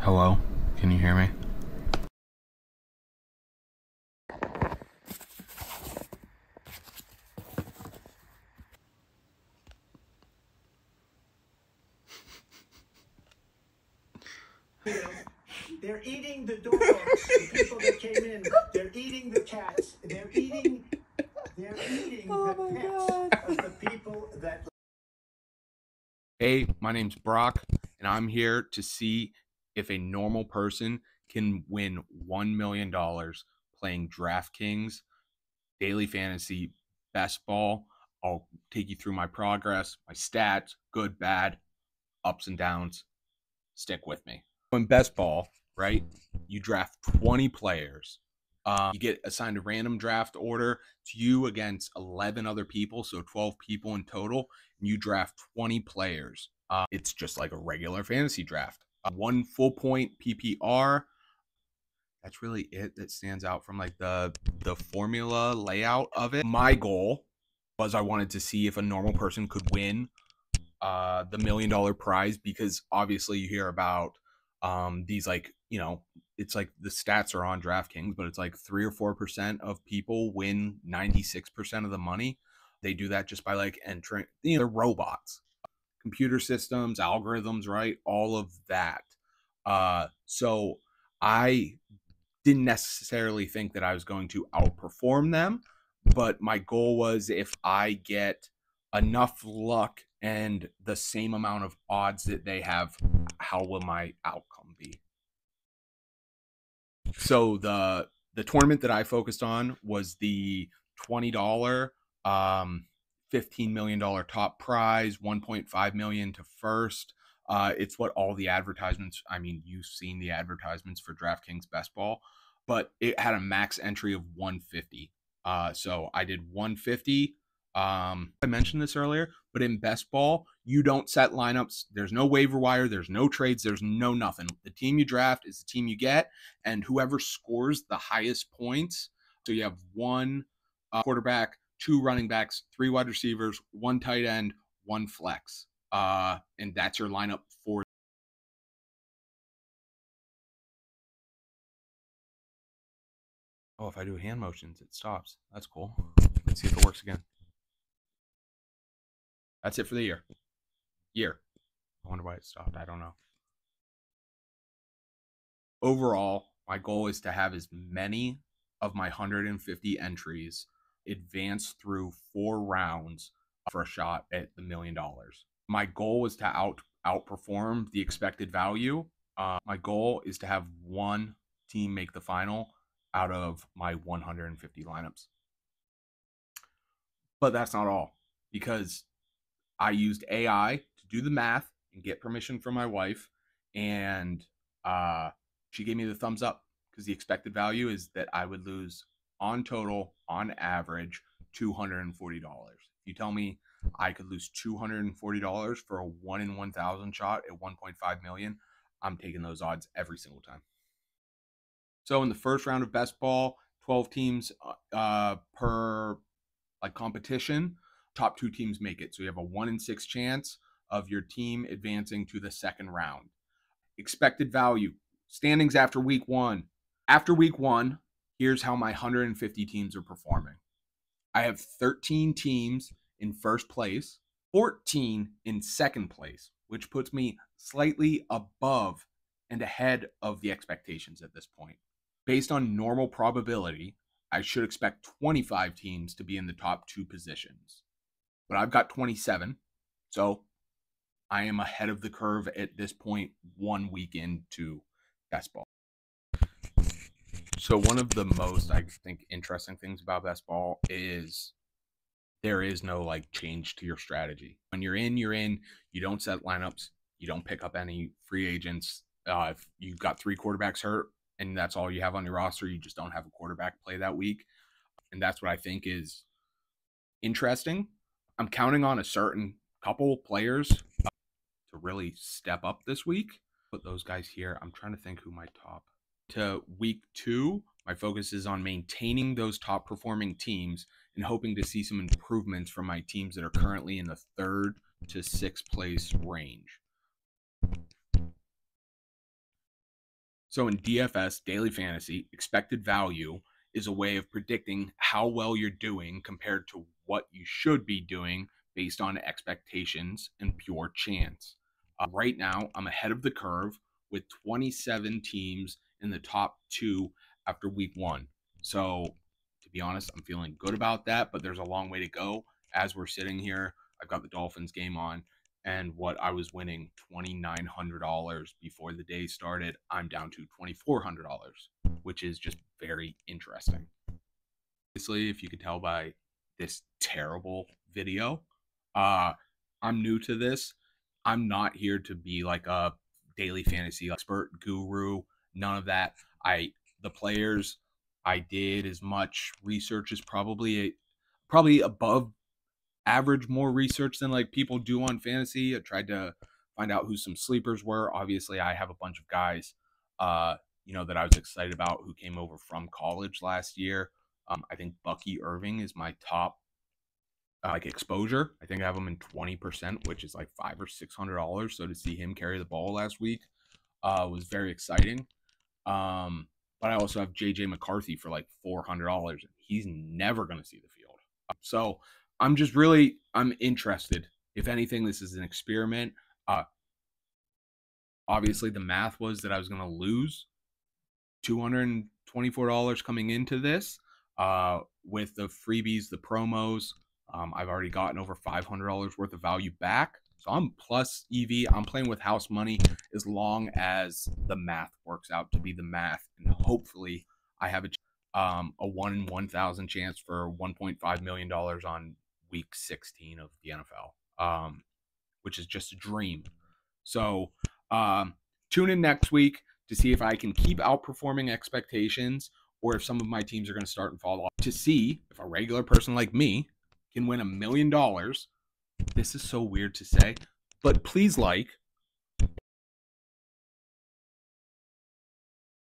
Hello? Can you hear me? They're eating the dogs, the people that came in. They're eating the cats. They're eating the pets of the people that... Hey, my name's Brock, and I'm here to see if a normal person can win $1 million playing DraftKings, daily fantasy, best ball. I'll take you through my progress, my stats, good, bad, ups and downs. Stick with me. In best ball, right, you draft 20 players. You get assigned a random draft order to you against 11 other people, so 12 people in total, and you draft 20 players. It's just like a regular fantasy draft. 1 full point PPR. That's really it that stands out from like the formula layout of it. My goal was I wanted to see if a normal person could win the $1 million prize, because obviously you hear about these, like, it's like the stats are on DraftKings, but it's like 3 or 4% of people win 96% of the money. They do that just by like entering, they're robots, computer systems, algorithms, right? All of that. So I didn't necessarily think that I was going to outperform them, but my goal was, if I get enough luck and the same amount of odds that they have, how will my outcome be? So the tournament that I focused on was the $20 $15 million top prize, 1.5 million to first. It's what all the advertisements, I mean, you've seen the advertisements for DraftKings Best Ball, but it had a max entry of 150. So I did 150. I mentioned this earlier, but in Best Ball, you don't set lineups. There's no waiver wire. There's no trades. There's no nothing. The team you draft is the team you get, and whoever scores the highest points. So you have one quarterback, 2 running backs, 3 wide receivers, 1 tight end, 1 flex. And that's your lineup for. Oh, if I do hand motions, it stops. That's cool. Let's see if it works again. That's it for the year. I wonder why it stopped. I don't know. Overall, my goal is to have as many of my 150 entries advance through 4 rounds for a shot at the $1 million. My goal was to outperform the expected value. My goal is to have 1 team make the final out of my 150 lineups. But that's not all, because I used AI to do the math and get permission from my wife, and she gave me the thumbs up, because the expected value is that I would lose on total, on average, $240. You tell me I could lose $240 for a 1 in 1,000 shot at 1.5 million, I'm taking those odds every single time. So in the first round of best ball, 12 teams per like competition. Top 2 teams make it. So you have a 1 in 6 chance of your team advancing to the second round. Expected value, standings after week 1. After week 1, here's how my 150 teams are performing. I have 13 teams in first place, 14 in second place, which puts me slightly above and ahead of the expectations at this point. Based on normal probability, I should expect 25 teams to be in the top 2 positions. But I've got 27, so I am ahead of the curve at this point, 1 week into best ball. So one of the most, I think, interesting things about best ball is there is no like change to your strategy. When you're in, you're in. You don't set lineups. You don't pick up any free agents. If you've got 3 quarterbacks hurt and that's all you have on your roster, you just don't have a quarterback play that week. And that's what I think is interesting. I'm counting on a certain couple players to really step up this week. Put those guys here. I'm trying to think who my top. To week 2, my focus is on maintaining those top performing teams and hoping to see some improvements from my teams that are currently in the 3rd to 6th place range. So in DFS, daily fantasy, expected value is a way of predicting how well you're doing compared to what you should be doing based on expectations and pure chance. Right now, I'm ahead of the curve with 27 teams in the top two after week one. So, to be honest, I'm feeling good about that, but there's a long way to go. As we're sitting here, I've got the Dolphins game on, and what I was winning $2,900 before the day started, I'm down to $2,400, which is just very interesting. Obviously, if you could tell by this terrible video, I'm new to this. I'm not here to be like a daily fantasy expert guru. None of that. The players I did as much research as probably above average more research than like people do on fantasy. I tried to find out who some sleepers were. Obviously, I have a bunch of guys, that I was excited about who came over from college last year. I think Bucky Irving is my top like exposure. I think I have him in 20%, which is like $500 or $600. So to see him carry the ball last week was very exciting. But I also have JJ McCarthy for like $400, and he's never going to see the field. So I'm interested. If anything, this is an experiment. Obviously, the math was that I was going to lose $224 coming into this with the freebies, the promos. I've already gotten over $500 worth of value back. So I'm plus EV. I'm playing with house money as long as the math works out to be the math. And hopefully I have a 1 in 1,000 chance for $1.5 million on week 16 of the NFL, which is just a dream. So tune in next week to see if I can keep outperforming expectations or if some of my teams are going to start and fall off, to see if a regular person like me can win $1 million. This is so weird to say, but please like,